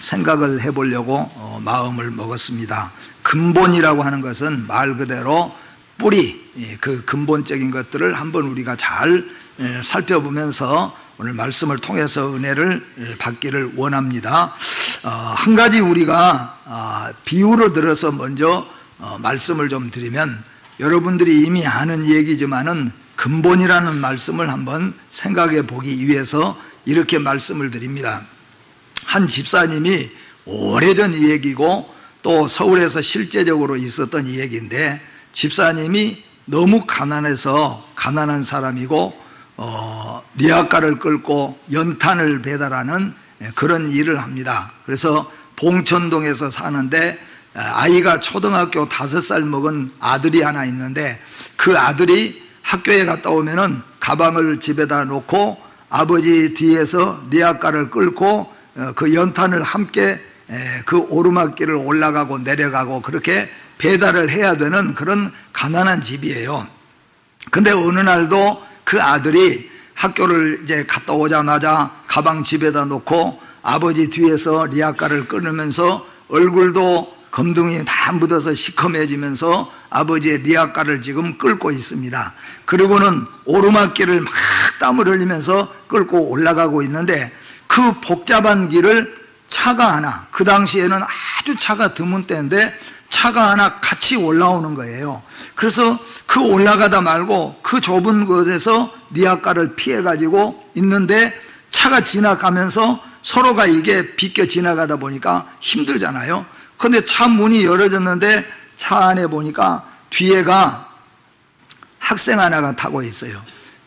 생각을 해보려고 마음을 먹었습니다. 근본이라고 하는 것은 말 그대로 뿌리, 그 근본적인 것들을 한번 우리가 잘 살펴보면서 오늘 말씀을 통해서 은혜를 받기를 원합니다. 한 가지 우리가 비유로 들어서 먼저 말씀을 좀 드리면, 여러분들이 이미 아는 얘기지만은 근본이라는 말씀을 한번 생각해 보기 위해서 이렇게 말씀을 드립니다. 한 집사님이 오래전 이 얘기고 또 서울에서 실제적으로 있었던 이 얘기인데, 집사님이 너무 가난해서 가난한 사람이고 리아카를 끌고 연탄을 배달하는 그런 일을 합니다. 그래서 봉천동에서 사는데 아이가 초등학교 5살 먹은 아들이 하나 있는데, 그 아들이 학교에 갔다 오면은 가방을 집에다 놓고 아버지 뒤에서 리아카를 끌고 그 연탄을 함께 그 오르막길을 올라가고 내려가고 그렇게 배달을 해야 되는 그런 가난한 집이에요. 근데 어느 날도 그 아들이 학교를 이제 갔다 오자마자 가방 집에다 놓고 아버지 뒤에서 리아카를 끊으면서 얼굴도 검둥이 다 묻어서 시커매지면서 아버지의 리아카를 지금 끌고 있습니다. 그리고는 오르막길을 막 땀을 흘리면서 끌고 올라가고 있는데, 그 복잡한 길을 차가 하나, 그 당시에는 아주 차가 드문 때인데 차가 하나 같이 올라오는 거예요. 그래서 그 올라가다 말고 그 좁은 곳에서 리아카를 피해가지고 있는데, 차가 지나가면서 서로가 이게 비껴 지나가다 보니까 힘들잖아요. 그런데 차 문이 열어졌는데 차 안에 보니까 뒤에가 학생 하나가 타고 있어요.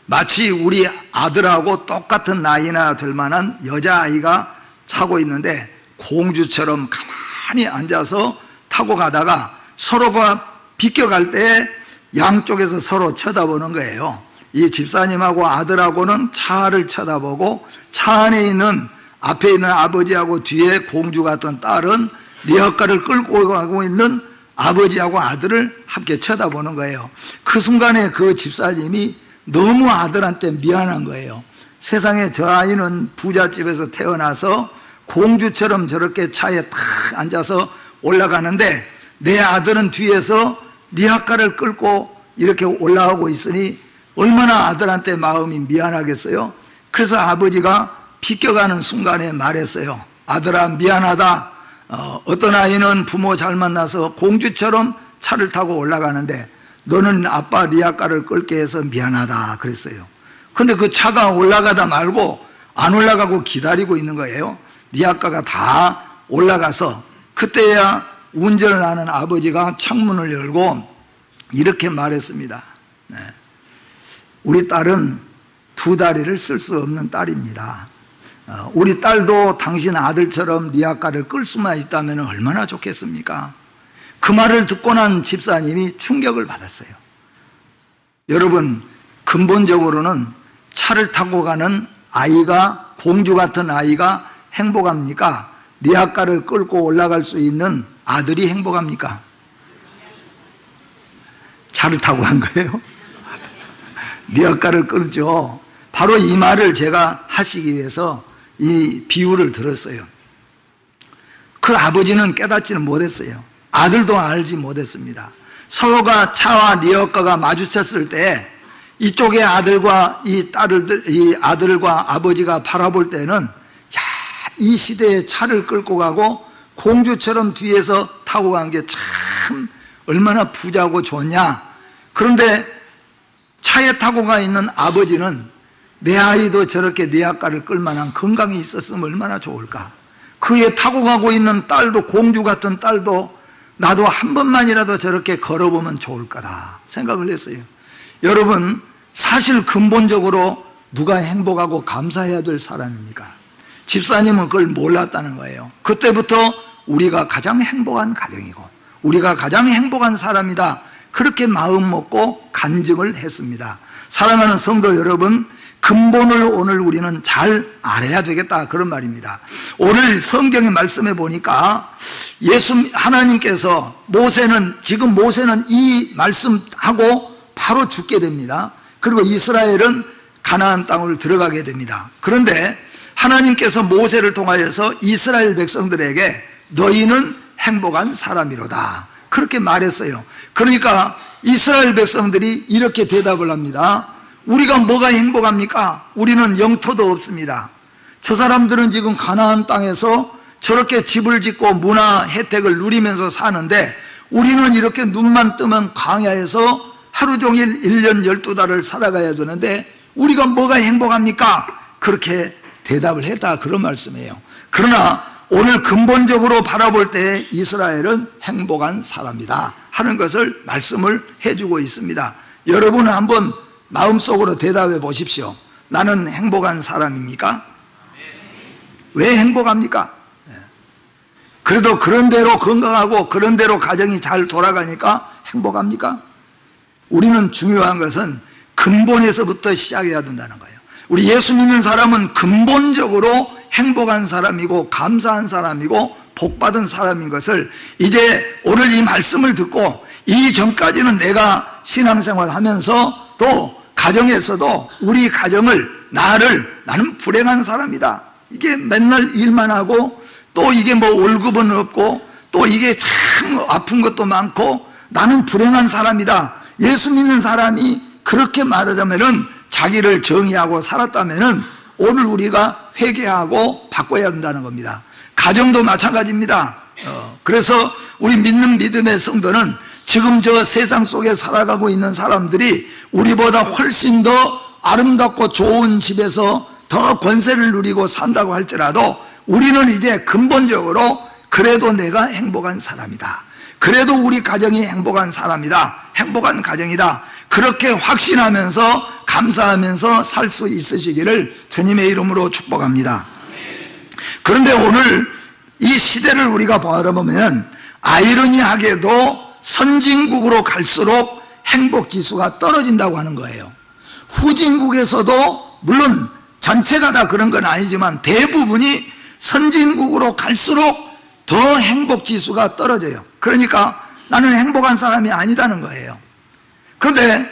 마치 우리 아들하고 똑같은 나이나 될 만한 여자아이가 타고 있는데, 공주처럼 가만히 앉아서 타고 가다가 서로가 비껴갈 때 양쪽에서 서로 쳐다보는 거예요. 이 집사님하고 아들하고는 차를 쳐다보고, 차 안에 있는 앞에 있는 아버지하고 뒤에 공주 같은 딸은 리아카를 끌고 가고 있는 아버지하고 아들을 함께 쳐다보는 거예요. 그 순간에 그 집사님이 너무 아들한테 미안한 거예요. 세상에 저 아이는 부잣집에서 태어나서 공주처럼 저렇게 차에 탁 앉아서 올라가는데, 내 아들은 뒤에서 리아카를 끌고 이렇게 올라가고 있으니 얼마나 아들한테 마음이 미안하겠어요. 그래서 아버지가 비껴가는 순간에 말했어요. 아들아, 미안하다. 어떤 아이는 부모 잘 만나서 공주처럼 차를 타고 올라가는데 너는 아빠 리아카를 끌게 해서 미안하다 그랬어요. 그런데 그 차가 올라가다 말고 안 올라가고 기다리고 있는 거예요. 리아카가 다 올라가서, 그때야 운전을 하는 아버지가 창문을 열고 이렇게 말했습니다. 우리 딸은 두 다리를 쓸 수 없는 딸입니다. 우리 딸도 당신 아들처럼 리아카를 끌 수만 있다면 얼마나 좋겠습니까? 그 말을 듣고 난 집사님이 충격을 받았어요. 여러분, 근본적으로는 차를 타고 가는 아이가, 공주 같은 아이가 행복합니까? 리아카를 끌고 올라갈 수 있는 아들이 행복합니까? 차를 타고 간 거예요? 리아카를 끌죠. 바로 이 말을 제가 하시기 위해서 이 비유를 들었어요. 그 아버지는 깨닫지는 못했어요. 아들도 알지 못했습니다. 서로가 차와 리아카가 마주쳤을 때 이쪽의 아들과 이 아들과 아버지가 바라볼 때는, 야, 이 시대에 차를 끌고 가고 공주처럼 뒤에서 타고 간 게 참 얼마나 부자고 좋냐. 그런데 차에 타고 가 있는 아버지는 내 아이도 저렇게 리아카를 끌 만한 건강이 있었으면 얼마나 좋을까. 그에 타고 가고 있는 딸도, 공주 같은 딸도 나도 한 번만이라도 저렇게 걸어보면 좋을 거다 생각을 했어요. 여러분, 사실 근본적으로 누가 행복하고 감사해야 될 사람입니까? 집사님은 그걸 몰랐다는 거예요. 그때부터 우리가 가장 행복한 가정이고 우리가 가장 행복한 사람이다, 그렇게 마음 먹고 간증을 했습니다. 사랑하는 성도 여러분, 근본을 오늘 우리는 잘 알아야 되겠다, 그런 말입니다. 오늘 성경의 말씀에 보니까 하나님께서 모세는 이 말씀하고 바로 죽게 됩니다. 그리고 이스라엘은 가나안 땅을 들어가게 됩니다. 그런데 하나님께서 모세를 통하여서 이스라엘 백성들에게 너희는 행복한 사람이로다 그렇게 말했어요. 그러니까 이스라엘 백성들이 이렇게 대답을 합니다. 우리가 뭐가 행복합니까? 우리는 영토도 없습니다. 저 사람들은 지금 가나안 땅에서 저렇게 집을 짓고 문화 혜택을 누리면서 사는데 우리는 이렇게 눈만 뜨면 광야에서 하루 종일 1년 12달을 살아가야 되는데 우리가 뭐가 행복합니까? 그렇게 대답을 했다 그런 말씀이에요. 그러나 오늘 근본적으로 바라볼 때 이스라엘은 행복한 사람이다 하는 것을 말씀을 해주고 있습니다. 여러분은 한번 마음속으로 대답해 보십시오. 나는 행복한 사람입니까? 왜 행복합니까? 그래도 그런 대로 건강하고 그런 대로 가정이 잘 돌아가니까 행복합니까? 우리는 중요한 것은 근본에서부터 시작해야 된다는 거예요. 우리 예수 믿는 사람은 근본적으로 행복한 사람이고 감사한 사람이고 복받은 사람인 것을 이제 오늘 이 말씀을 듣고 이전까지는 내가 신앙생활 하면서 또 가정에서도 우리 가정을 나는 불행한 사람이다. 이게 맨날 일만 하고 또 이게 뭐 월급은 없고 또 이게 참 아픈 것도 많고 나는 불행한 사람이다. 예수 믿는 사람이 그렇게 말하자면은 자기를 정의하고 살았다면은 오늘 우리가 회개하고 바꿔야 된다는 겁니다. 가정도 마찬가지입니다. 그래서 우리 믿는 믿음의 성도는 지금 저 세상 속에 살아가고 있는 사람들이 우리보다 훨씬 더 아름답고 좋은 집에서 더 권세를 누리고 산다고 할지라도 우리는 이제 근본적으로 그래도 내가 행복한 사람이다. 그래도 우리 가정이 행복한 사람이다. 행복한 가정이다. 그렇게 확신하면서 감사하면서 살 수 있으시기를 주님의 이름으로 축복합니다. 그런데 오늘 이 시대를 우리가 바라보면 아이러니하게도 선진국으로 갈수록 행복지수가 떨어진다고 하는 거예요. 후진국에서도 물론 전체가 다 그런 건 아니지만 대부분이 선진국으로 갈수록 더 행복지수가 떨어져요. 그러니까 나는 행복한 사람이 아니다는 거예요. 그런데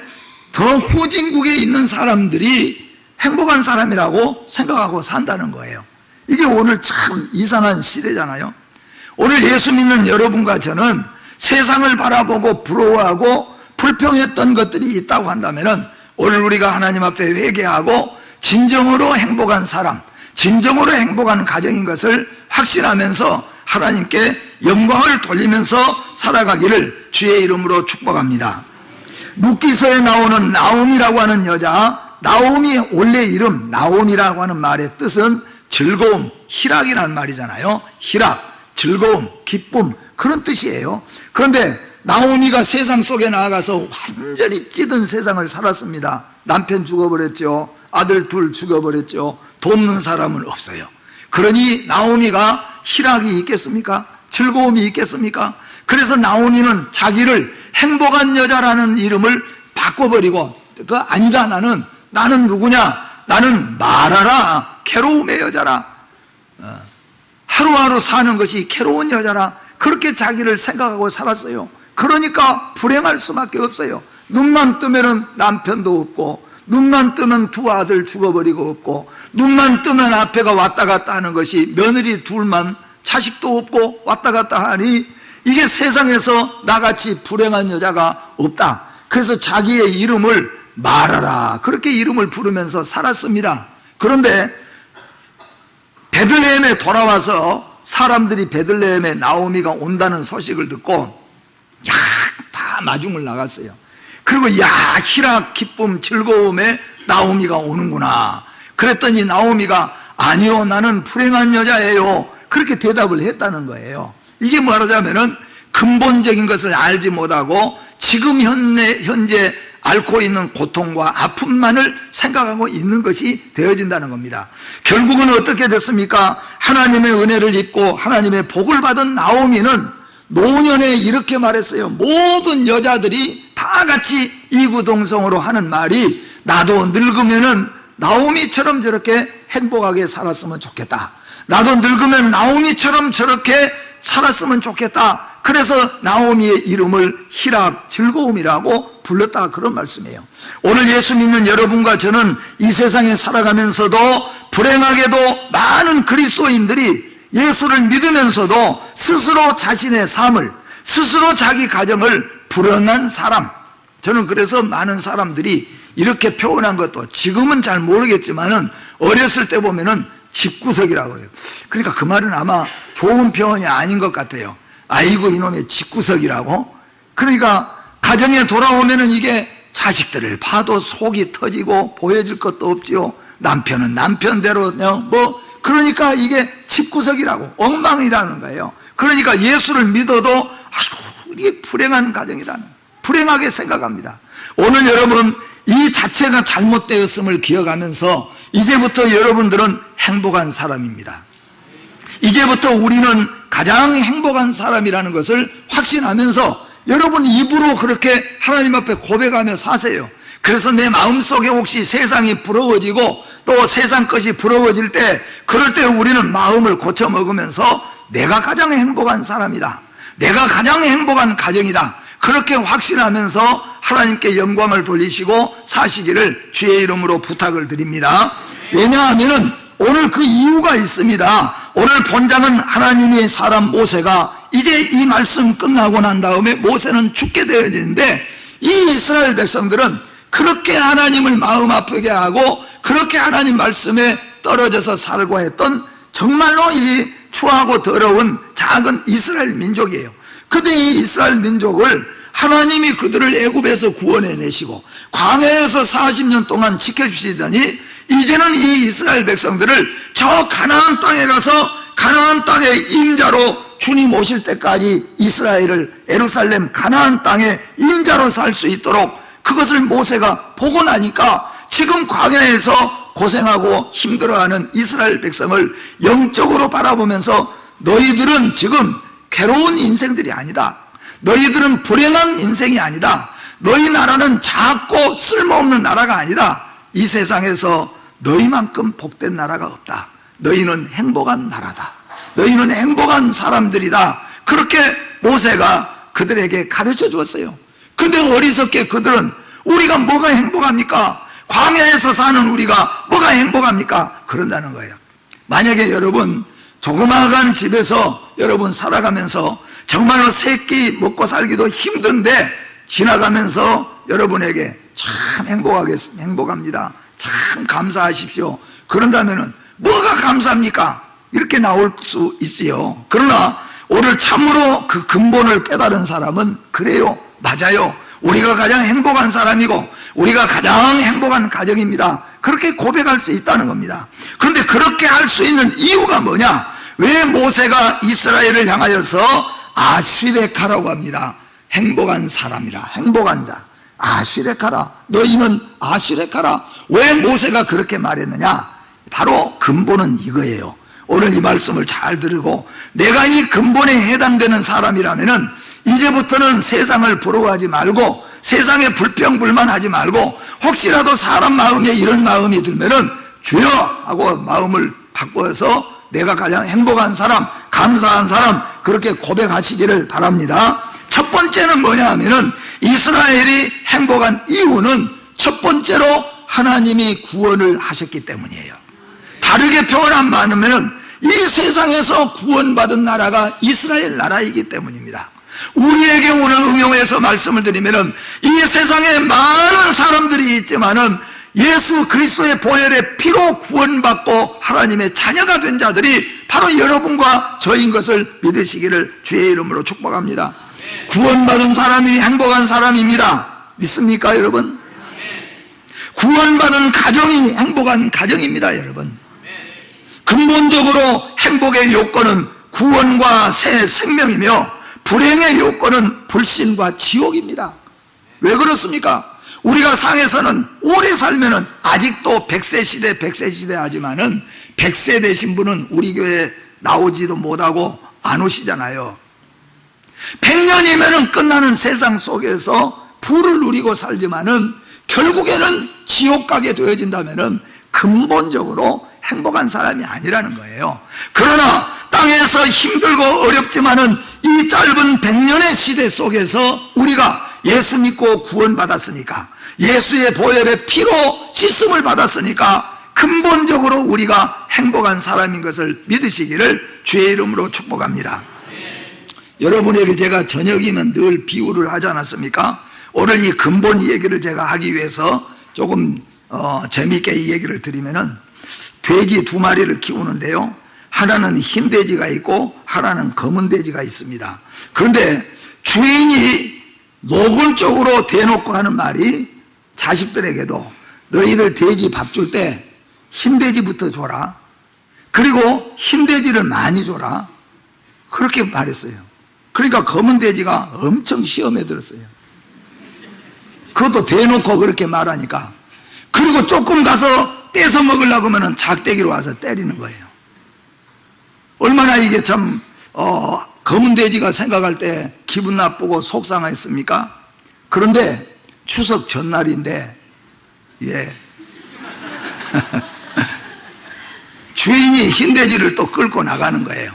더 후진국에 있는 사람들이 행복한 사람이라고 생각하고 산다는 거예요. 이게 오늘 참 이상한 시대잖아요. 오늘 예수 믿는 여러분과 저는 세상을 바라보고 부러워하고 불평했던 것들이 있다고 한다면 오늘 우리가 하나님 앞에 회개하고 진정으로 행복한 사람, 진정으로 행복한 가정인 것을 확신하면서 하나님께 영광을 돌리면서 살아가기를 주의 이름으로 축복합니다. 룻기서에 나오는 나옴이라고 하는 여자, 나옴이 원래 이름 나옴이라고 하는 말의 뜻은 즐거움, 희락이라는 말이잖아요. 희락, 즐거움, 기쁨 그런 뜻이에요. 그런데 나오미가 세상 속에 나아가서 완전히 찌든 세상을 살았습니다. 남편 죽어버렸죠. 아들 둘 죽어버렸죠. 돕는 사람은 없어요. 그러니 나오미가 희락이 있겠습니까? 즐거움이 있겠습니까? 그래서 나오미는 자기를 행복한 여자라는 이름을 바꿔버리고 아니다 나는 누구냐? 나는 마라라 괴로움의 여자라. 하루하루 사는 것이 괴로운 여자라. 그렇게 자기를 생각하고 살았어요. 그러니까 불행할 수밖에 없어요. 눈만 뜨면 남편도 없고 눈만 뜨면 두 아들 죽어버리고 없고 눈만 뜨면 앞에가 왔다 갔다 하는 것이 며느리 둘만 자식도 없고 왔다 갔다 하니 이게 세상에서 나같이 불행한 여자가 없다. 그래서 자기의 이름을 말하라 그렇게 이름을 부르면서 살았습니다. 그런데 베들레헴에 돌아와서 사람들이 베들레헴에 나오미가 온다는 소식을 듣고 다 마중을 나갔어요. 그리고 희락, 기쁨, 즐거움에 나오미가 오는구나. 그랬더니 나오미가 아니요 나는 불행한 여자예요. 그렇게 대답을 했다는 거예요. 이게 말하자면은 근본적인 것을 알지 못하고 지금 현재 앓고 있는 고통과 아픔만을 생각하고 있는 것이 되어진다는 겁니다. 결국은 어떻게 됐습니까? 하나님의 은혜를 입고 하나님의 복을 받은 나오미는 노년에 이렇게 말했어요. 모든 여자들이 다 같이 이구동성으로 하는 말이 나도 늙으면은 나오미처럼 저렇게 행복하게 살았으면 좋겠다. 나도 늙으면 나오미처럼 저렇게 살았으면 좋겠다. 그래서 나오미의 이름을 희락, 즐거움이라고 불렀다, 그런 말씀이에요. 오늘 예수 믿는 여러분과 저는 이 세상에 살아가면서도 불행하게도 많은 그리스도인들이 예수를 믿으면서도 스스로 자신의 삶을, 스스로 자기 가정을 불행한 사람, 저는 그래서 많은 사람들이 이렇게 표현한 것도 지금은 잘 모르겠지만은 어렸을 때 보면은 집구석이라고 해요. 그러니까 그 말은 아마 좋은 표현이 아닌 것 같아요. 아이고 이놈의 집구석이라고. 그러니까 가정에 돌아오면은 이게 자식들을 봐도 속이 터지고 보여줄 것도 없지요. 남편은 남편대로 그러니까 이게 집구석이라고, 엉망이라는 거예요. 그러니까 예수를 믿어도 아이고 이게 불행한 가정이라는, 불행하게 생각합니다. 오늘 여러분 이 자체가 잘못되었음을 기억하면서 이제부터 여러분들은 행복한 사람입니다. 이제부터 우리는 가장 행복한 사람이라는 것을 확신하면서 여러분 입으로 그렇게 하나님 앞에 고백하며 사세요. 그래서 내 마음속에 혹시 세상이 부러워지고 또 세상 것이 부러워질 때, 그럴 때 우리는 마음을 고쳐 먹으면서 내가 가장 행복한 사람이다, 내가 가장 행복한 가정이다, 그렇게 확신하면서 하나님께 영광을 돌리시고 사시기를 주의 이름으로 부탁을 드립니다. 왜냐하면 오늘 그 이유가 있습니다. 오늘 본장은 하나님의 사람 모세가 이제 이 말씀 끝나고 난 다음에 모세는 죽게 되어지는데, 이 이스라엘 백성들은 그렇게 하나님을 마음 아프게 하고 그렇게 하나님 말씀에 떨어져서 살고 했던 정말로 이 추하고 더러운 작은 이스라엘 민족이에요. 근데 이 이스라엘 민족을 하나님이 그들을 애굽에서 구원해내시고 광야에서 40년 동안 지켜주시더니 이제는 이 이스라엘 백성들을 저 가나안 땅에 가서 가나안 땅의 임자로 주님 오실 때까지 이스라엘을 예루살렘 가나안 땅의 임자로 살 수 있도록 그것을 모세가 보고 나니까 지금 광야에서 고생하고 힘들어하는 이스라엘 백성을 영적으로 바라보면서 너희들은 지금 괴로운 인생들이 아니다, 너희들은 불행한 인생이 아니다, 너희 나라는 작고 쓸모없는 나라가 아니다, 이 세상에서 너희만큼 복된 나라가 없다, 너희는 행복한 나라다, 너희는 행복한 사람들이다, 그렇게 모세가 그들에게 가르쳐 주었어요. 근데 어리석게 그들은 우리가 뭐가 행복합니까? 광야에서 사는 우리가 뭐가 행복합니까? 그런다는 거예요. 만약에 여러분 조그마한 집에서 여러분 살아가면서 정말로 세 끼 먹고 살기도 힘든데 지나가면서 여러분에게 참 행복합니다, 참 감사하십시오, 그런다면은 뭐가 감사합니까? 이렇게 나올 수 있지요. 그러나 오늘 참으로 그 근본을 깨달은 사람은 그래요, 맞아요, 우리가 가장 행복한 사람이고 우리가 가장 행복한 가정입니다, 그렇게 고백할 수 있다는 겁니다. 그런데 그렇게 할 수 있는 이유가 뭐냐? 왜 모세가 이스라엘을 향하여서 아시레카라고 합니다. 행복한 사람이라, 행복한 자, 아시레카라, 너희는 아시레카라. 왜 모세가 그렇게 말했느냐? 바로 근본은 이거예요. 오늘 이 말씀을 잘 들으고 내가 이 근본에 해당되는 사람이라면은 이제부터는 세상을 부러워하지 말고 세상에 불평불만하지 말고 혹시라도 사람 마음에 이런 마음이 들면은 주여 하고 마음을 바꿔서 내가 가장 행복한 사람, 감사한 사람, 그렇게 고백하시기를 바랍니다. 첫 번째는 뭐냐 하면은 이스라엘이 행복한 이유는 첫 번째로 하나님이 구원을 하셨기 때문이에요. 다르게 표현한 말하면은 이 세상에서 구원받은 나라가 이스라엘 나라이기 때문입니다. 우리에게 오늘 응용해서 말씀을 드리면은 이 세상에 많은 사람들이 있지만은 예수 그리스도의 보혈의 피로 구원받고 하나님의 자녀가 된 자들이 바로 여러분과 저인 것을 믿으시기를 주의 이름으로 축복합니다. 구원받은 사람이 행복한 사람입니다. 믿습니까 여러분? 구원받은 가정이 행복한 가정입니다 여러분. 근본적으로 행복의 요건은 구원과 새 생명이며 불행의 요건은 불신과 지옥입니다. 왜 그렇습니까? 우리가 상에서는 오래 살면은 아직도 100세 시대 하지만은 100세 되신 분은 우리 교회에 나오지도 못하고 안 오시잖아요. 100년이면은 끝나는 세상 속에서 부를 누리고 살지만은 결국에는 지옥 가게 되어진다면은 근본적으로 행복한 사람이 아니라는 거예요. 그러나 땅에서 힘들고 어렵지만은 이 짧은 100년의 시대 속에서 우리가 예수 믿고 구원받았으니까, 예수의 보혈의 피로 씻음을 받았으니까 근본적으로 우리가 행복한 사람인 것을 믿으시기를 주의 이름으로 축복합니다. 여러분에게 제가 저녁이면 늘 비유를 하지 않았습니까? 오늘 이 근본 얘기를 제가 하기 위해서 조금 재미있게 이 얘기를 드리면은, 돼지 두 마리를 키우는데요, 하나는 흰 돼지가 있고 하나는 검은 돼지가 있습니다. 그런데 주인이 노골적으로 대놓고 하는 말이 자식들에게도 너희들 돼지 밥 줄 때 흰 돼지부터 줘라, 그리고 흰 돼지를 많이 줘라, 그렇게 말했어요. 그러니까 검은 돼지가 엄청 시험에 들었어요. 그것도 대놓고 그렇게 말하니까. 그리고 조금 가서 떼서 먹으려고 하면 작대기로 와서 때리는 거예요. 얼마나 이게 참 검은 돼지가 생각할 때 기분 나쁘고 속상했습니까? 그런데 추석 전날인데, 예, 주인이 흰 돼지를 또 끌고 나가는 거예요.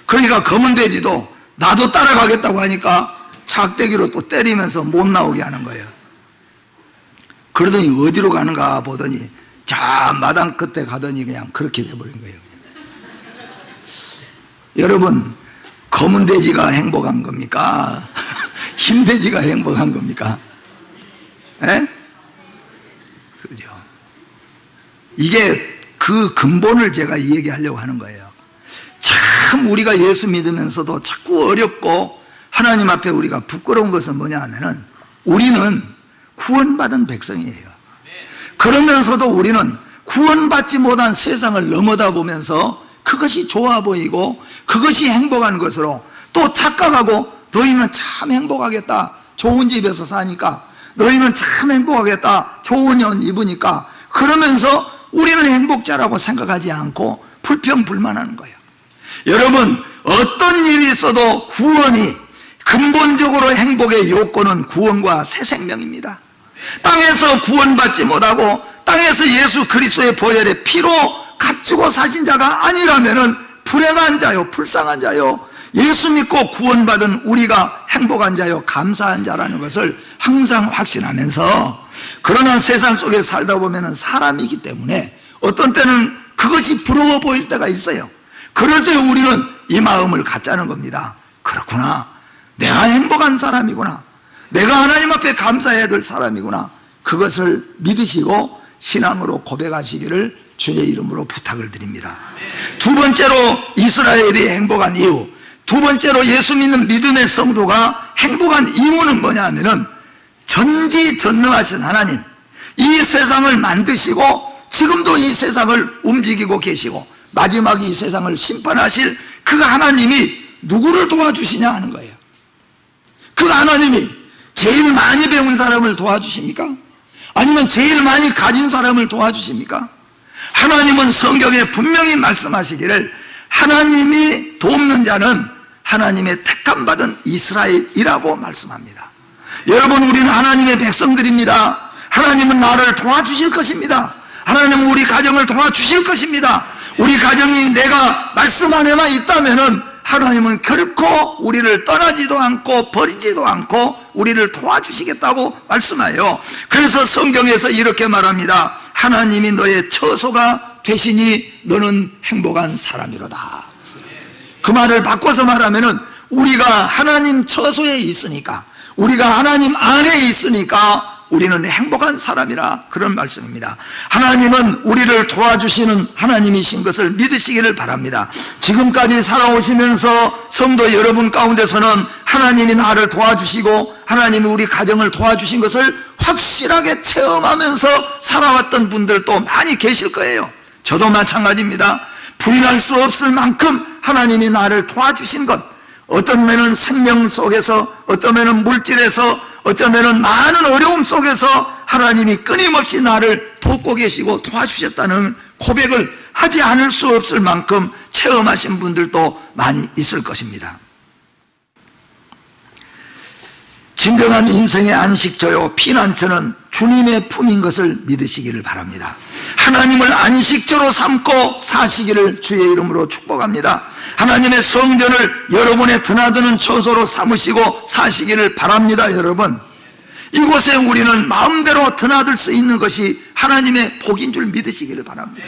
그러니까 검은 돼지도 나도 따라가겠다고 하니까 작대기로 또 때리면서 못 나오게 하는 거예요. 그러더니 어디로 가는가 보더니 저 마당 끝에 가더니 그냥 그렇게 돼버린 거예요. 여러분, 검은 돼지가 행복한 겁니까? 흰 돼지가 행복한 겁니까? 예? 그죠? 이게 그 근본을 제가 얘기하려고 하는 거예요. 참 우리가 예수 믿으면서도 자꾸 어렵고 하나님 앞에 우리가 부끄러운 것은 뭐냐 하면은, 우리는 구원받은 백성이에요. 그러면서도 우리는 구원받지 못한 세상을 넘어다 보면서 그것이 좋아 보이고 그것이 행복한 것으로 또 착각하고, 너희는 참 행복하겠다, 좋은 집에서 사니까, 너희는 참 행복하겠다, 좋은 옷 입으니까, 그러면서 우리는 행복자라고 생각하지 않고 불평불만하는 거예요. 여러분, 어떤 일이 있어도 구원이, 근본적으로 행복의 요건은 구원과 새 생명입니다. 땅에서 구원받지 못하고 땅에서 예수 그리스도의 보혈의 피로 값주고 사신 자가 아니라면은 불행한 자요, 불쌍한 자요, 예수 믿고 구원받은 우리가 행복한 자요, 감사한 자라는 것을 항상 확신하면서, 그러나 세상 속에 살다 보면은 사람이기 때문에 어떤 때는 그것이 부러워 보일 때가 있어요. 그럴 때 우리는 이 마음을 갖자는 겁니다. 그렇구나, 내가 행복한 사람이구나, 내가 하나님 앞에 감사해야 될 사람이구나, 그것을 믿으시고 신앙으로 고백하시기를 주의 이름으로 부탁을 드립니다. 두 번째로 이스라엘이 행복한 이유, 두 번째로 예수 믿는 믿음의 성도가 행복한 이유는 뭐냐 하면은, 전지전능하신 하나님, 이 세상을 만드시고 지금도 이 세상을 움직이고 계시고 마지막에 이 세상을 심판하실 그 하나님이 누구를 도와주시냐 하는 거예요. 그 하나님이 제일 많이 배운 사람을 도와주십니까? 아니면 제일 많이 가진 사람을 도와주십니까? 하나님은 성경에 분명히 말씀하시기를, 하나님이 돕는 자는 하나님의 택함받은 이스라엘이라고 말씀합니다. 여러분, 우리는 하나님의 백성들입니다. 하나님은 나를 도와주실 것입니다. 하나님은 우리 가정을 도와주실 것입니다. 우리 가정이 내가 말씀 안에만 있다면은 하나님은 결코 우리를 떠나지도 않고 버리지도 않고 우리를 도와주시겠다고 말씀하여, 그래서 성경에서 이렇게 말합니다. 하나님이 너의 처소가 되시니 너는 행복한 사람이로다. 그 말을 바꿔서 말하면은, 우리가 하나님 처소에 있으니까, 우리가 하나님 안에 있으니까 우리는 행복한 사람이라, 그런 말씀입니다. 하나님은 우리를 도와주시는 하나님이신 것을 믿으시기를 바랍니다. 지금까지 살아오시면서 성도 여러분 가운데서는 하나님이 나를 도와주시고 하나님이 우리 가정을 도와주신 것을 확실하게 체험하면서 살아왔던 분들도 많이 계실 거예요. 저도 마찬가지입니다. 부인할 수 없을 만큼 하나님이 나를 도와주신 것, 어떤 면은 생명 속에서, 어떤 면은 물질에서, 어쩌면 많은 어려움 속에서 하나님이 끊임없이 나를 돕고 계시고 도와주셨다는 고백을 하지 않을 수 없을 만큼 체험하신 분들도 많이 있을 것입니다. 진정한 인생의 안식처요 피난처는 주님의 품인 것을 믿으시기를 바랍니다. 하나님을 안식처로 삼고 사시기를 주의 이름으로 축복합니다. 하나님의 성전을 여러분의 드나드는 처소로 삼으시고 사시기를 바랍니다. 여러분, 이곳에 우리는 마음대로 드나들 수 있는 것이 하나님의 복인 줄 믿으시기를 바랍니다.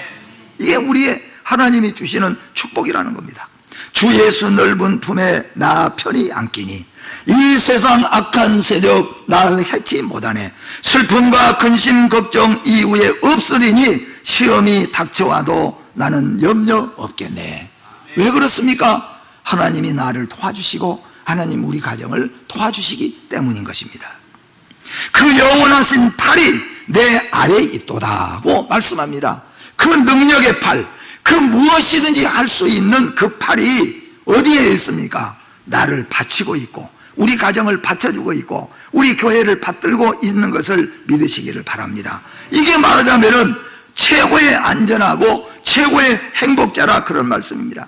이게 우리의 하나님이 주시는 축복이라는 겁니다. 주 예수 넓은 품에 나 편히 안기니 이 세상 악한 세력 날 해치 못하네. 슬픔과 근심 걱정 이후에 없으리니 시험이 닥쳐와도 나는 염려 없겠네. 왜 그렇습니까? 하나님이 나를 도와주시고 하나님 우리 가정을 도와주시기 때문인 것입니다. 그 영원하신 팔이 내 아래에 있도다고 말씀합니다. 그 능력의 팔, 그 무엇이든지 할 수 있는 그 팔이 어디에 있습니까? 나를 받치고 있고 우리 가정을 받쳐주고 있고 우리 교회를 받들고 있는 것을 믿으시기를 바랍니다. 이게 말하자면은 최고의 안전하고 최고의 행복자라 그런 말씀입니다.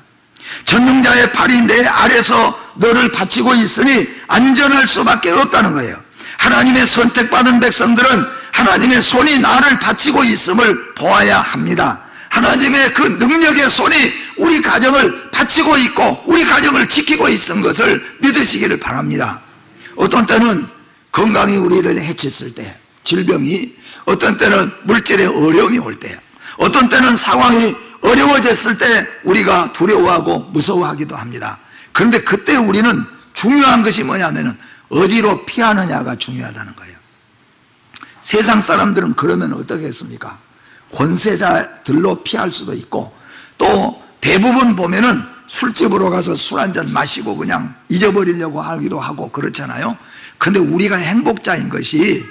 전능자의 팔이 내 아래서 너를 받치고 있으니 안전할 수밖에 없다는 거예요. 하나님의 선택받은 백성들은 하나님의 손이 나를 받치고 있음을 보아야 합니다. 하나님의 그 능력의 손이 우리 가정을 받치고 있고 우리 가정을 지키고 있는 것을 믿으시기를 바랍니다. 어떤 때는 건강이 우리를 해쳤을 때, 질병이, 어떤 때는 물질의 어려움이 올 때, 어떤 때는 상황이 어려워졌을 때 우리가 두려워하고 무서워하기도 합니다. 그런데 그때 우리는 중요한 것이 뭐냐면 어디로 피하느냐가 중요하다는 거예요. 세상 사람들은 그러면 어떻게 했습니까? 권세자들로 피할 수도 있고 또 대부분 보면은 술집으로 가서 술 한잔 마시고 그냥 잊어버리려고 하기도 하고 그렇잖아요. 근데 우리가 행복자인 것이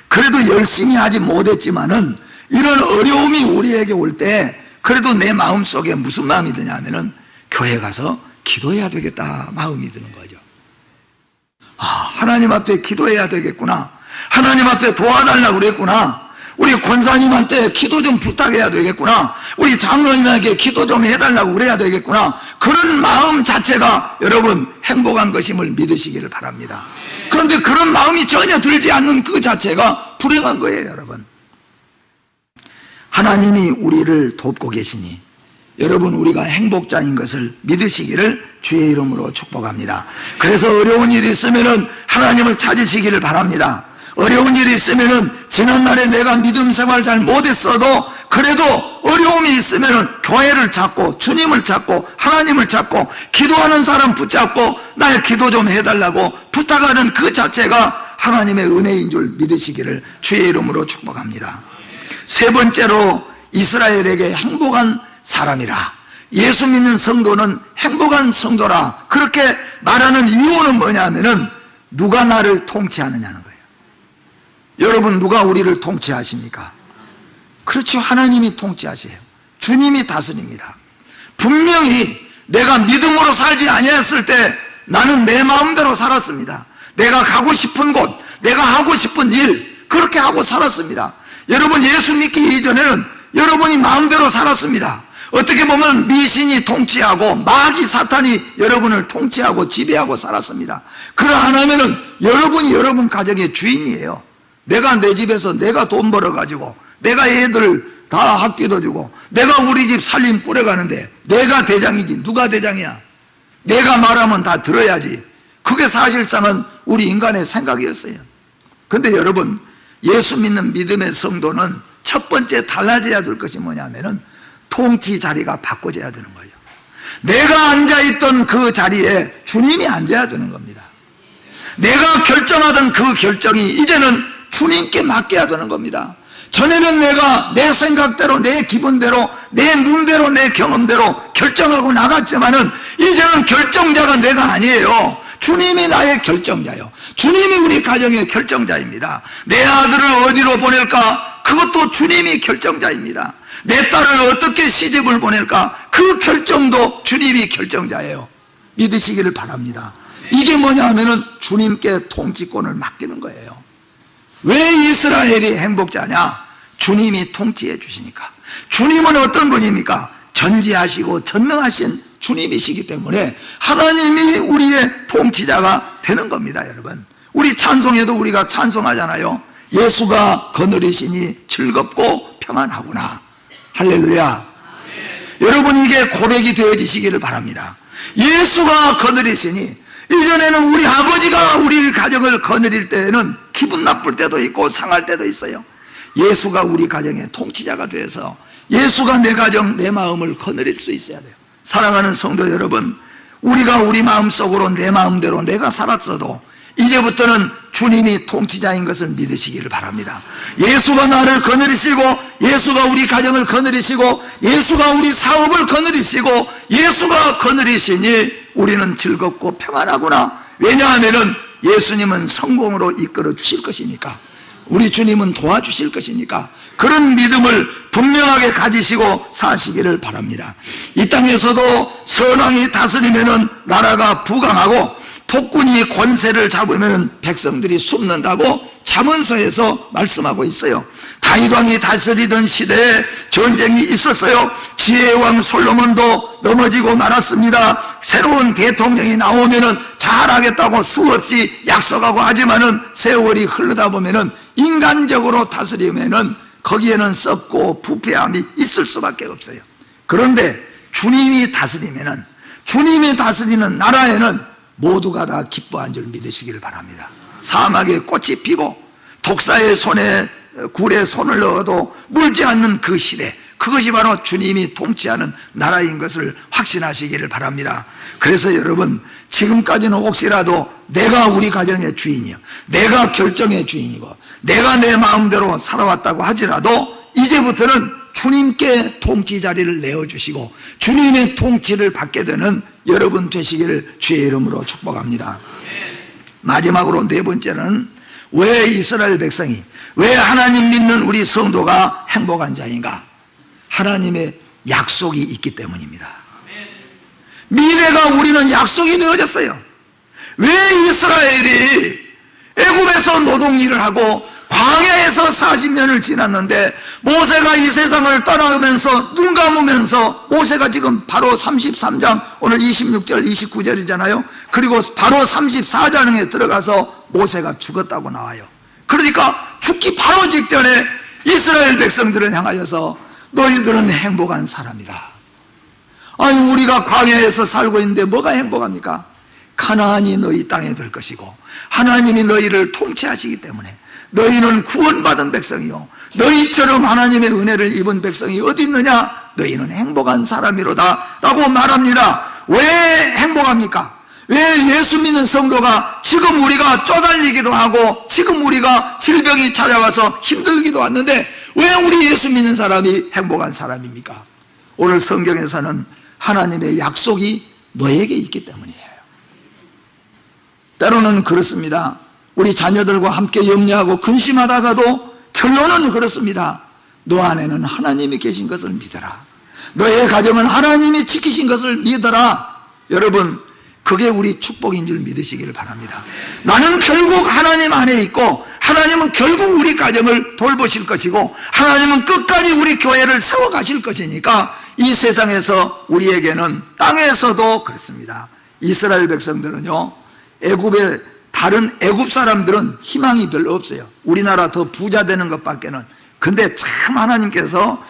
그래도 열심히 하지 못했지만은 이런 어려움이 우리에게 올 때 그래도 내 마음속에 무슨 마음이 드냐면은 교회 가서 기도해야 되겠다 마음이 드는 거죠. 하나님 앞에 기도해야 되겠구나. 하나님 앞에 도와달라고 그랬구나. 우리 권사님한테 기도 좀 부탁해야 되겠구나. 우리 장로님에게 기도 좀 해달라고 그래야 되겠구나. 그런 마음 자체가 여러분 행복한 것임을 믿으시기를 바랍니다. 그런데 그런 마음이 전혀 들지 않는 그 자체가 불행한 거예요, 여러분. 하나님이 우리를 돕고 계시니 여러분 우리가 행복자인 것을 믿으시기를 주의 이름으로 축복합니다. 그래서 어려운 일이 있으면 하나님을 찾으시기를 바랍니다. 어려운 일이 있으면 지난날에 내가 믿음 생활 잘 못했어도 그래도 어려움이 있으면 교회를 찾고 주님을 찾고 하나님을 찾고 기도하는 사람 붙잡고 나의 기도 좀 해달라고 부탁하는 그 자체가 하나님의 은혜인 줄 믿으시기를 주의 이름으로 축복합니다. 세 번째로 이스라엘에게 행복한 사람이라, 예수 믿는 성도는 행복한 성도라 그렇게 말하는 이유는 뭐냐면은 누가 나를 통치하느냐는 거예요. 여러분 누가 우리를 통치하십니까? 그렇죠. 하나님이 통치하세요. 주님이 다스립니다. 분명히 내가 믿음으로 살지 아니했을 때 나는 내 마음대로 살았습니다. 내가 가고 싶은 곳, 내가 하고 싶은 일 그렇게 하고 살았습니다. 여러분 예수 믿기 이전에는 여러분이 마음대로 살았습니다. 어떻게 보면 미신이 통치하고 마귀 사탄이 여러분을 통치하고 지배하고 살았습니다. 그러 안 하면은 여러분이 여러분 가정의 주인이에요. 내가 내 집에서 내가 돈 벌어가지고 내가 애들 다 학비도 주고 내가 우리 집 살림 꾸려가는데 내가 대장이지 누가 대장이야? 내가 말하면 다 들어야지. 그게 사실상은 우리 인간의 생각이었어요. 근데 여러분 예수 믿는 믿음의 성도는 첫 번째 달라져야 될 것이 뭐냐면은 통치 자리가 바꿔져야 되는 거예요. 내가 앉아있던 그 자리에 주님이 앉아야 되는 겁니다. 내가 결정하던 그 결정이 이제는 주님께 맡겨야 되는 겁니다. 전에는 내가 내 생각대로 내 기분대로 내 눈대로 내 경험대로 결정하고 나갔지만은 이제는 결정자가 내가 아니에요. 주님이 나의 결정자요. 주님이 우리 가정의 결정자입니다. 내 아들을 어디로 보낼까? 그것도 주님이 결정자입니다. 내 딸을 어떻게 시집을 보낼까? 그 결정도 주님이 결정자예요. 믿으시기를 바랍니다. 이게 뭐냐 하면은 주님께 통치권을 맡기는 거예요. 왜 이스라엘이 행복자냐? 주님이 통치해 주시니까. 주님은 어떤 분입니까? 전지하시고 전능하신 주님이시기 때문에 하나님이 우리의 통치자가 되는 겁니다. 여러분 우리 찬송에도 우리가 찬송하잖아요. 예수가 거느리시니 즐겁고 평안하구나. 할렐루야. 여러분 이게 고백이 되어지시기를 바랍니다. 예수가 거느리시니 이전에는 우리 아버지가 우리 가정을 거느릴 때에는 기분 나쁠 때도 있고 상할 때도 있어요. 예수가 우리 가정의 통치자가 되어서 예수가 내 가정, 내 마음을 거느릴 수 있어야 돼요. 사랑하는 성도 여러분, 우리가 우리 마음속으로 내 마음대로 내가 살았어도 이제부터는 주님이 통치자인 것을 믿으시기를 바랍니다. 예수가 나를 거느리시고, 예수가 우리 가정을 거느리시고, 예수가 우리 사업을 거느리시고, 예수가 거느리시니 우리는 즐겁고 평안하구나. 왜냐하면 예수님은 성공으로 이끌어 주실 것이니까, 우리 주님은 도와주실 것이니까 그런 믿음을 분명하게 가지시고 사시기를 바랍니다. 이 땅에서도 선왕이 다스리면 나라가 부강하고 폭군이 권세를 잡으면 백성들이 숨는다고 잠언서에서 말씀하고 있어요. 다윗 왕이 다스리던 시대에 전쟁이 있었어요. 지혜의 왕 솔로몬도 넘어지고 말았습니다. 새로운 대통령이 나오면은 잘하겠다고 수없이 약속하고 하지만은 세월이 흐르다 보면은 인간적으로 다스리면은 거기에는 썩고 부패함이 있을 수밖에 없어요. 그런데 주님이 다스리면은, 주님이 다스리는 나라에는 모두가 다 기뻐한 줄 믿으시기를 바랍니다. 사막에 꽃이 피고 독사의 손에 굴에 손을 넣어도 물지 않는 그 시대, 그것이 바로 주님이 통치하는 나라인 것을 확신하시기를 바랍니다. 그래서 여러분, 지금까지는 혹시라도 내가 우리 가정의 주인이요, 내가 결정의 주인이고 내가 내 마음대로 살아왔다고 하지라도 이제부터는 주님께 통치 자리를 내어주시고 주님의 통치를 받게 되는 여러분 되시기를 주의 이름으로 축복합니다. 마지막으로 네 번째는, 왜 이스라엘 백성이, 왜 하나님 믿는 우리 성도가 행복한 자인가? 하나님의 약속이 있기 때문입니다. 미래가 우리는 약속이 되어졌어요. 왜 이스라엘이 애굽에서 노동일을 하고 광야에서 40년을 지났는데 모세가 이 세상을 떠나면서 눈 감으면서, 모세가 지금 바로 33장 오늘 26절 29절이잖아요 그리고 바로 34장에 들어가서 모세가 죽었다고 나와요. 그러니까 죽기 바로 직전에 이스라엘 백성들을 향하여서 너희들은 행복한 사람이다. 아니, 우리가 광야에서 살고 있는데 뭐가 행복합니까? 가나안이 너희 땅에 들 것이고 하나님이 너희를 통치하시기 때문에 너희는 구원받은 백성이요, 너희처럼 하나님의 은혜를 입은 백성이 어디 있느냐? 너희는 행복한 사람이로다 라고 말합니다. 왜 행복합니까? 왜 예수 믿는 성도가 지금 우리가 쪼달리기도 하고 지금 우리가 질병이 찾아와서 힘들기도 하는데 왜 우리 예수 믿는 사람이 행복한 사람입니까? 오늘 성경에서는 하나님의 약속이 너에게 있기 때문이에요. 때로는 그렇습니다. 우리 자녀들과 함께 염려하고 근심하다가도 결론은 그렇습니다. 너 안에는 하나님이 계신 것을 믿어라. 너의 가정은 하나님이 지키신 것을 믿어라. 여러분, 그게 우리 축복인 줄 믿으시기를 바랍니다. 나는 결국 하나님 안에 있고 하나님은 결국 우리 가정을 돌보실 것이고 하나님은 끝까지 우리 교회를 세워가실 것이니까 이 세상에서 우리에게는, 땅에서도 그렇습니다. 이스라엘 백성들은요, 애굽의 다른 애굽 사람들은 희망이 별로 없어요. 우리나라 더 부자 되는 것밖에는. 근데 참 하나님께서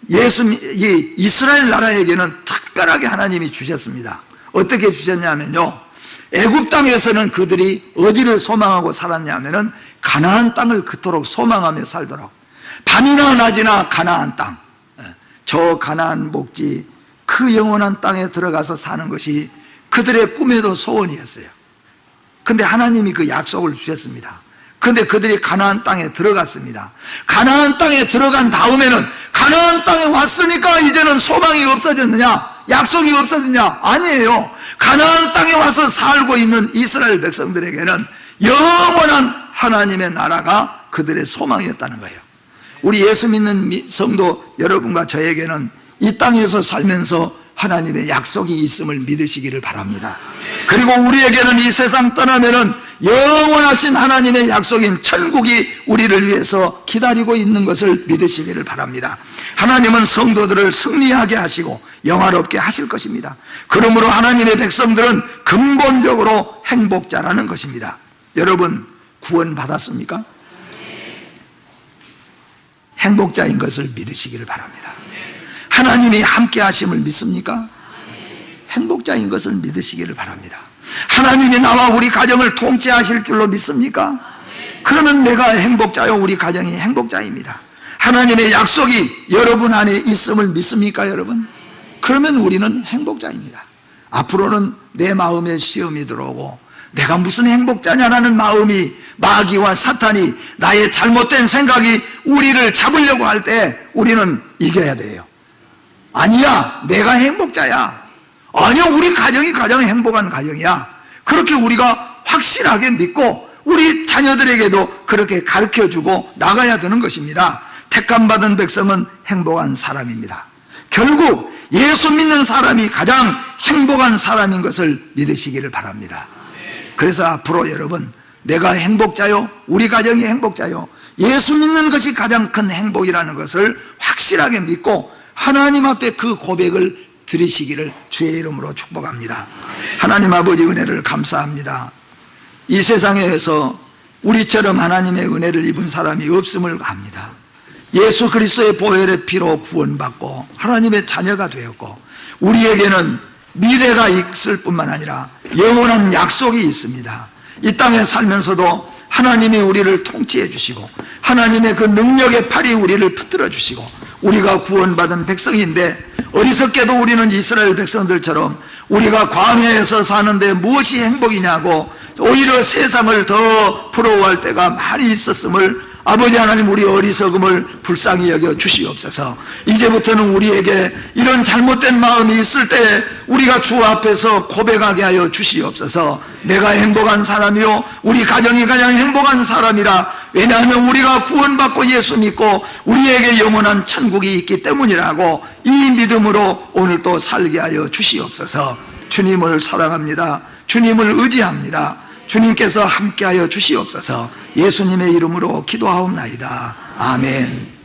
이 이스라엘 나라에게는 특별하게 하나님이 주셨습니다. 어떻게 주셨냐면요, 애굽 땅에서는 그들이 어디를 소망하고 살았냐면은 가나안 땅을 그토록 소망하며 살도록, 밤이나 낮이나 가나안 땅, 저 가나안 목지 그 영원한 땅에 들어가서 사는 것이 그들의 꿈에도 소원이었어요. 근데 하나님이 그 약속을 주셨습니다. 근데 그들이 가나안 땅에 들어갔습니다. 가나안 땅에 들어간 다음에는, 가나안 땅에 왔으니까 이제는 소망이 없어졌느냐, 약속이 없어졌냐? 아니에요. 가나안 땅에 와서 살고 있는 이스라엘 백성들에게는 영원한 하나님의 나라가 그들의 소망이었다는 거예요. 우리 예수 믿는 성도 여러분과 저에게는 이 땅에서 살면서 하나님의 약속이 있음을 믿으시기를 바랍니다. 그리고 우리에게는 이 세상 떠나면은 영원하신 하나님의 약속인 천국이 우리를 위해서 기다리고 있는 것을 믿으시기를 바랍니다. 하나님은 성도들을 승리하게 하시고 영화롭게 하실 것입니다. 그러므로 하나님의 백성들은 근본적으로 행복자라는 것입니다. 여러분, 구원 받았습니까? 행복자인 것을 믿으시기를 바랍니다. 하나님이 함께 하심을 믿습니까? 행복자인 것을 믿으시기를 바랍니다. 하나님이 나와 우리 가정을 통치하실 줄로 믿습니까? 그러면 내가 행복자요, 우리 가정이 행복자입니다. 하나님의 약속이 여러분 안에 있음을 믿습니까, 여러분? 그러면 우리는 행복자입니다. 앞으로는 내 마음에 시험이 들어오고 내가 무슨 행복자냐라는 마음이, 마귀와 사탄이, 나의 잘못된 생각이 우리를 잡으려고 할 때 우리는 이겨야 돼요. 아니야, 내가 행복자야. 아니야, 우리 가정이 가장 행복한 가정이야. 그렇게 우리가 확실하게 믿고 우리 자녀들에게도 그렇게 가르쳐주고 나가야 되는 것입니다. 택함받은 백성은 행복한 사람입니다. 결국 예수 믿는 사람이 가장 행복한 사람인 것을 믿으시기를 바랍니다. 그래서 앞으로 여러분, 내가 행복자요, 우리 가정이 행복자요, 예수 믿는 것이 가장 큰 행복이라는 것을 확실하게 믿고 하나님 앞에 그 고백을 드리시기를 주의 이름으로 축복합니다. 하나님 아버지, 은혜를 감사합니다. 이 세상에서 우리처럼 하나님의 은혜를 입은 사람이 없음을 압니다. 예수 그리스도의 보혈의 피로 구원받고 하나님의 자녀가 되었고 우리에게는 미래가 있을 뿐만 아니라 영원한 약속이 있습니다. 이 땅에 살면서도 하나님이 우리를 통치해 주시고 하나님의 그 능력의 팔이 우리를 붙들어 주시고 우리가 구원받은 백성인데, 어리석게도 우리는 이스라엘 백성들처럼 우리가 광야에서 사는데 무엇이 행복이냐고 오히려 세상을 더 부러워할 때가 많이 있었음을 아버지 하나님, 우리 어리석음을 불쌍히 여겨 주시옵소서. 이제부터는 우리에게 이런 잘못된 마음이 있을 때 우리가 주 앞에서 고백하게 하여 주시옵소서. 내가 행복한 사람이요, 우리 가정이 가장 행복한 사람이라. 왜냐하면 우리가 구원받고 예수 믿고 우리에게 영원한 천국이 있기 때문이라고 이 믿음으로 오늘 또 살게 하여 주시옵소서. 주님을 사랑합니다. 주님을 의지합니다. 주님께서 함께하여 주시옵소서. 예수님의 이름으로 기도하옵나이다. 아멘.